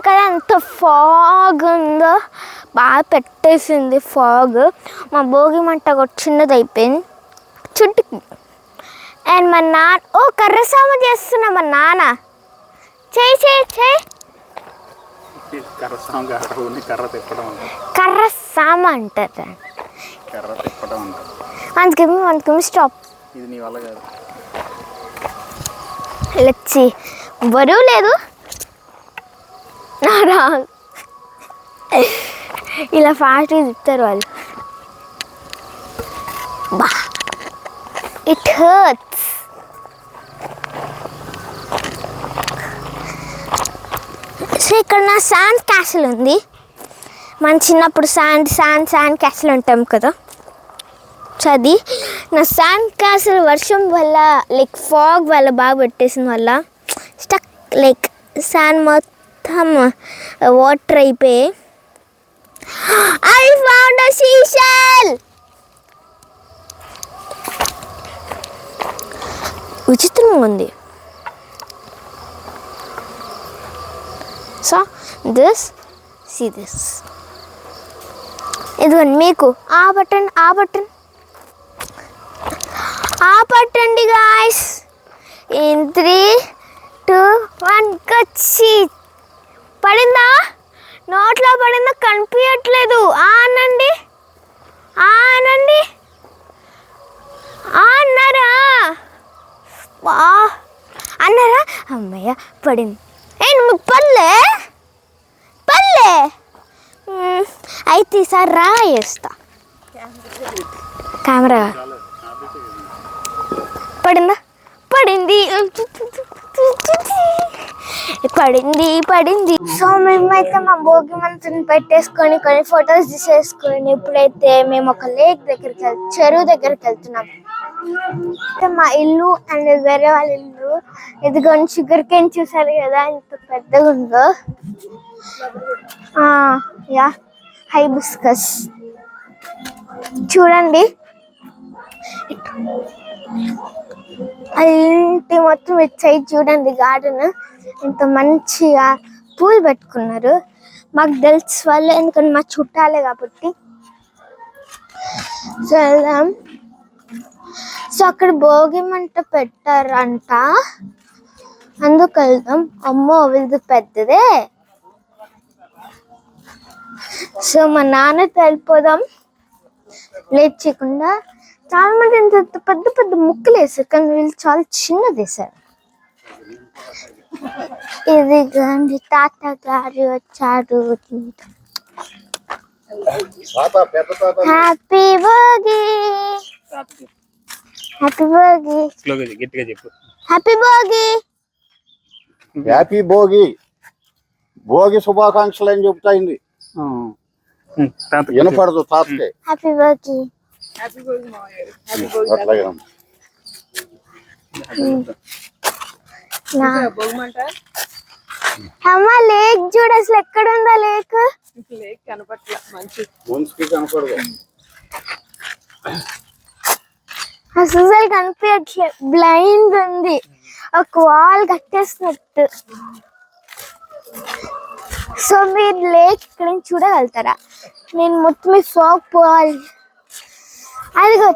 చూసారు కదా ఎంత ఫాగ్ ఉందో, బాగా పెట్టేసింది ఫాగ్. మా భోగి మంట కూడా చిన్నది అయిపోయింది చుట్టుకి. అండ్ మా నాన్న కర్ర సామ చేస్తున్నా. మా నాన్న చేయి చేయి చేయి. కర్ర సామ అంటారు. అందుకే స్టాప్. లచ్చి బరువు లేదు రాదు. ఇలా ఫాస్ట్గా తిప్పుతారు వాళ్ళు. బా ఇట్ హర్ట్స్. సో ఇక్కడ నా శాండ్ క్యాసిల్ ఉంది. మన చిన్నప్పుడు శాండ్ క్యాసిల్ ఉంటాం కదా. సో అది నా శాండ్ క్యాసిల్ వర్షం వల్ల లైక్ ఫాగ్ వల్ల బాగా పెట్టేసిన వల్ల స్టక్ లైక్ శాండ్ మొత్తం వాటర్ అయిపోయి ఐ ఫౌండ్ అ సీషెల్. విచిత్రంగా ఉంది. So see this. ఇదిగోండి మీకు ఆ పట్టండి గాయ్స్. ఇన్ 3, 2, 1 కచ్చి. పడిందా? నోట్లో పడిందా? కనిపించట్లేదు. అనండి అన్నారా? అన్నారా? అమ్మయ్య పడింది. మీకు పల్లె అయితే ఈసారి రాయేస్తా. కెమెరా పడిందా? పడింది. సో మేమైతే మా భోగి మంటను పెట్టేసుకొని కొన్ని ఫొటోస్ తీసేసుకొని ఇప్పుడైతే మేము ఒక చెరువు దగ్గరికి వెళ్తున్నాం. మా ఇల్లు అండ్ వేరే వాళ్ళ ఇల్లు ఇదిగోండి. షుగర్ కేన్ చూసారు కదా ఎంత పెద్దగా ఉందో. యా హైబిస్కస్ చూడండి. ఇంటి మొత్తం ఇటు సైడ్ చూడండి గార్డెన్ ఎంత మంచిగా పూలు పెట్టుకున్నారు. మాకు తెలుసు వాళ్ళు, ఎందుకంటే మా చుట్టాలే కాబట్టి. సో వెళ్దాం. సో అక్కడ భోగి మంట పెట్టారంట, అందుకు వెళ్దాం. అమ్మో వీళ్ళది పెద్దదే. సో మా నాన్నతో వెళ్ళిపోదాం లేట్ చేయకుండా. చాలా మంది ఎంత పెద్ద ముక్కలు వేసారు, కానీ వీళ్ళు చాలా చిన్నది వేసారు. ఇది గాంధీ తాత గారు వచ్చారు. హ్యాపీ భోగి. భోగి శుభాకాంక్షలు అని చెప్తాయింది. వినపడదు తాతకే. హ్యాపీ భోగి. అమ్మ లేక్ చూడు, అసలు ఎక్కడ ఉందా లేక్? అసలు కనిపించట్లేదు, బ్లైండ్ ఉంది. ఒక వాల్ కట్టేసినట్టు. సో మీరు లేక్ ఇక్కడ చూడగలుగుతారా? నేను మొత్తం ఫాగ్ పోవాలి. అదిగో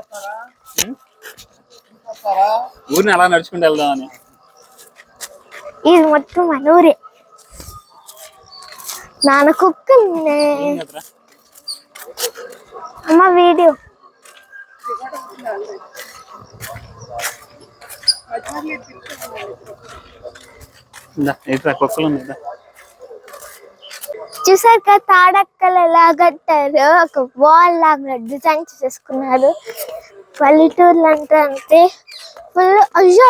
ఊరిని అలా నడుచుకుంటూ వెళ్దామని. ఇది మొత్తం మన ఊరే. నాన్న కుక్క అమ్మ వీడియో. కుక్కలు ఉన్నాయి. చూసారు కదా తాడక్కలు ఎలా కట్టారు, ఒక వాల్ లాగా డిజైన్ చేసుకున్నారు. పల్లెటూర్లు అంటే అంతే ఫుల్. అయ్యో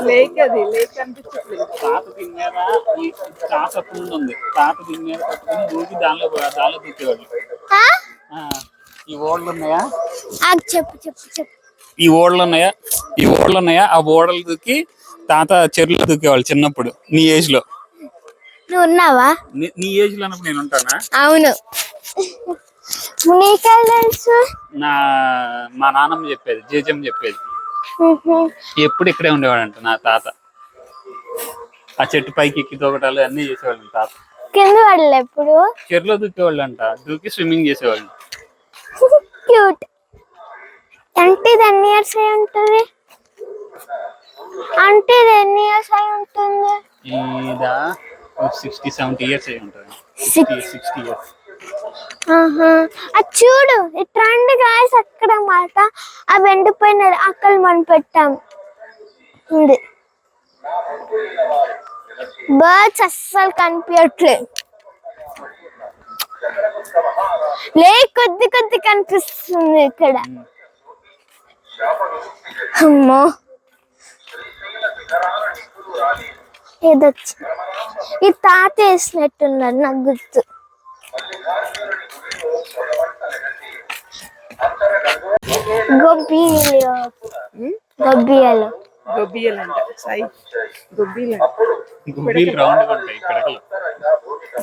లేక్ అది లేక్ కనిపించట్లేదు. తాత దీని మీద ఈ తాత ఉంది. తాత దీని మీద పట్టుకుని దూకి దానిలో దూకేవాళ్ళు. ఈ ఓడలు ఉన్నాయా? చెప్పు. ఈ ఓడలు ఉన్నాయా? ఆ ఓడలు దూకి తాత చెరువులో దూకేవాళ్ళు చిన్నప్పుడు. నీ ఏజ్ లో నువ్వు ఉన్నావా? నీ ఏజ్ లో అన్నప్పుడు నేను ఉంటానా? అవును. మా నాన్నమ్మ చెప్పేది, జేజమ్మ చెప్పేది. ఎప్పుడు ఇక్కడే ఉండేవాడంట నా తాత. ఆ చెట్టు పైకి ఎక్కి దూకటాలు అన్ని చేసేవాళ్ళం తాత. కింద పడలే ఎప్పుడు. చెరులో దూకేవాళ్ళు అంట, దూకి స్విమ్మింగ్ చేసేవాళ్ళు. క్యూట్. అంటే ఇది ఎన్ని ఇయర్స్ అయి ఉంటుంది? అంటే ఇది ఎన్ని ఇయర్స్ అయి ఉంటుంది? ఇదా 60-70 ఇయర్స్ అయి ఉంటుంది. 60 ఇయర్స్. అది చూడు, ఇట్లాంటి గాయస్ అక్కడ మాట అవి ఎండిపోయిన అక్కడ మనం పెట్టాం. ఉంది బర్డ్స్ అస్సలు కనిపించట్లేదు. కొద్ది కొద్ది కనిపిస్తుంది ఇక్కడ. అమ్మో ఏదొచ్చి ఈ తాత వేసినట్టున్నారు నాకు గుర్తు. గొబ్బియాలు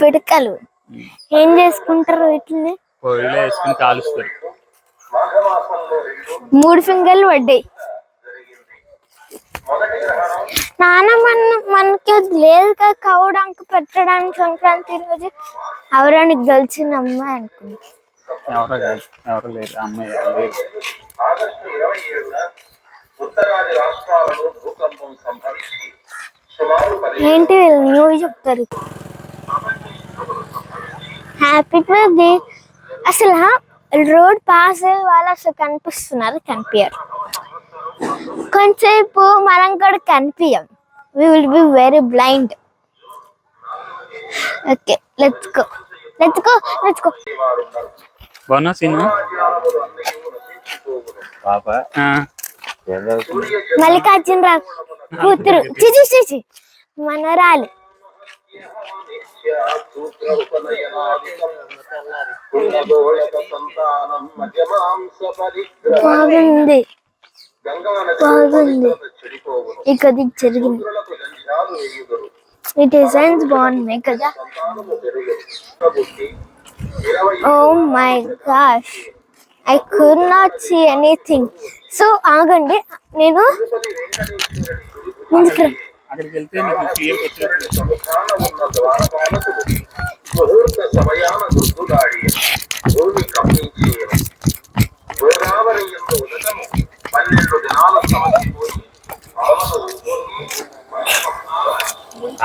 పిడకలు ఏం చేసుకుంటారు వీటిని? పొయ్యిలో వేసుకుని కాలుస్తారు. 3 ఫింగర్లు పడ్డాయి. నాన్న మనకి లేదు కదా కౌడానికి పెట్టడానికి సంక్రాంతి రోజు. ఎవరానికి తెలిసిన అమ్మాయి అనుకుంటా. ఎవరు లేరు అమ్మాయి లేరు. ఏంటి న్యూస్ చెప్తారు. Happy birthday. అసలు రోడ్ పాస్ అయ్యే వాళ్ళు అసలు కనిపిస్తున్నారు? కనిపించారు. కొంచెంసేపు మనం కూడా కనిపించాం. we will be very blind. okay, let's go. బాగున్నా సీను పాప. మల్లికార్జున రావు కూతురు చిచి మనరాలు. బాగుంది ఇక జరిగింది. ఈ డిజైన్స్ బాగున్నాయి కదా. Oh my gosh, I could not see anything. So ఆగండి, నేను అక్కడికి వెళ్తే నీకు క్లియర్ వచ్చేది.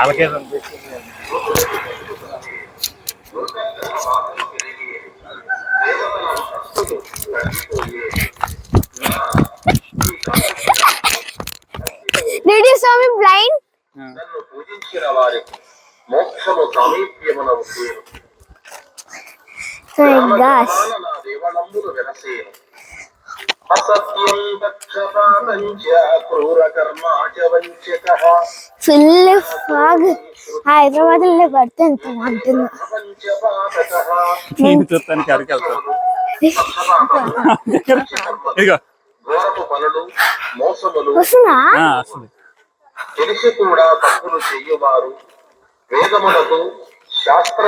అలాగే Did you saw me blind? Oh my gosh. Full fog Hyderabad లో పడితే ఎంత బాగుంటుందో. చూస్తానికి అడిగి వెళ్తాను. వస్తుందా? తెలిసి కూడా తప్పులు చెయ్యువారు, వేదములకు శాస్త్ర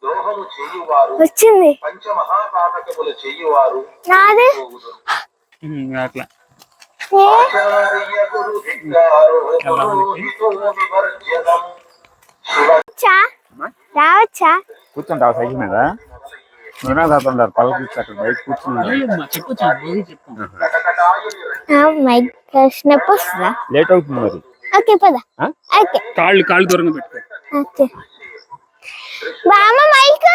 ద్రోహము చెయ్యువారు, వచ్చింది పంచమహాపాతకములు చెయ్యువారు, నాదే అట్లా రావచ్చా? కూర్చుంటావు సైకిల్ మీద? ఉన్నారు పల్లకి అక్కడ బయట కూర్చున్నారు. నొప్పి వస్తుందా? లేట్ అవుతుంది మరి. ఓకే పద. ఓకే కాళ్ళు దూరంగా పెట్టుకో. ఓకే బామ్మ మైక్